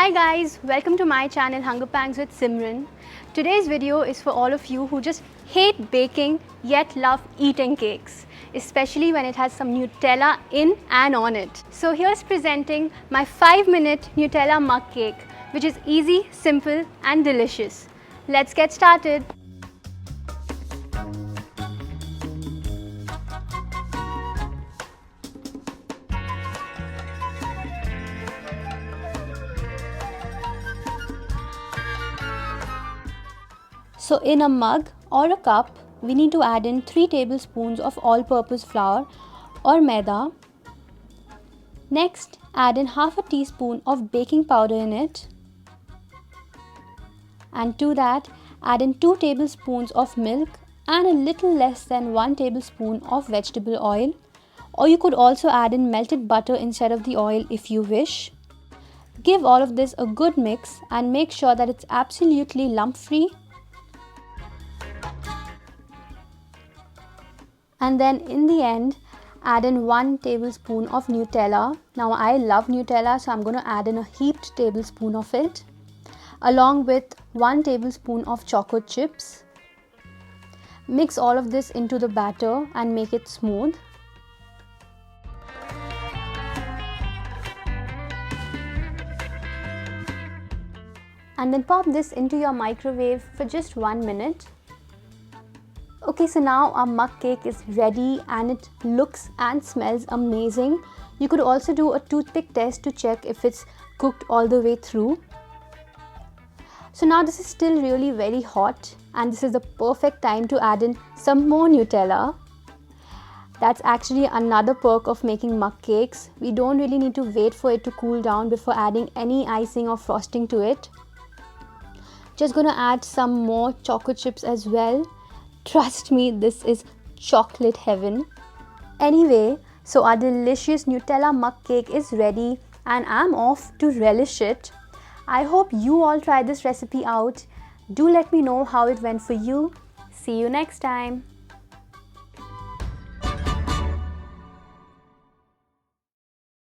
Hi guys, welcome to my channel Hunger Pangs with Simran. Today's video is for all of you who just hate baking yet love eating cakes, especially when it has some Nutella in and on it. So here's presenting my 5-minute Nutella mug cake, which is easy, simple and delicious. Let's get started. So in a mug or a cup, we need to add in 3 tablespoons of all-purpose flour or Maida. Next, add in half a teaspoon of baking powder in it. And to that, add in 2 tablespoons of milk and a little less than 1 tablespoon of vegetable oil. Or you could also add in melted butter instead of the oil if you wish. Give all of this a good mix and make sure that it's absolutely lump-free. And then in the end, add in 1 tablespoon of Nutella. Now I love Nutella, so I'm going to add in a heaped tablespoon of it, along with 1 tablespoon of Chocochips. Mix all of this into the batter and make it smooth. And then pop this into your microwave for just 1 minute. Okay, so now our mug cake is ready and it looks and smells amazing. You could also do a toothpick test to check if it's cooked all the way through. So now this is still really very hot and this is the perfect time to add in some more Nutella. That's actually another perk of making mug cakes. We don't really need to wait for it to cool down before adding any icing or frosting to it. Just gonna add some more Chocochips as well. Trust me, this is chocolate heaven. Anyway, so our delicious Nutella mug cake is ready and I'm off to relish it. I hope you all try this recipe out. Do let me know how it went for you. See you next time.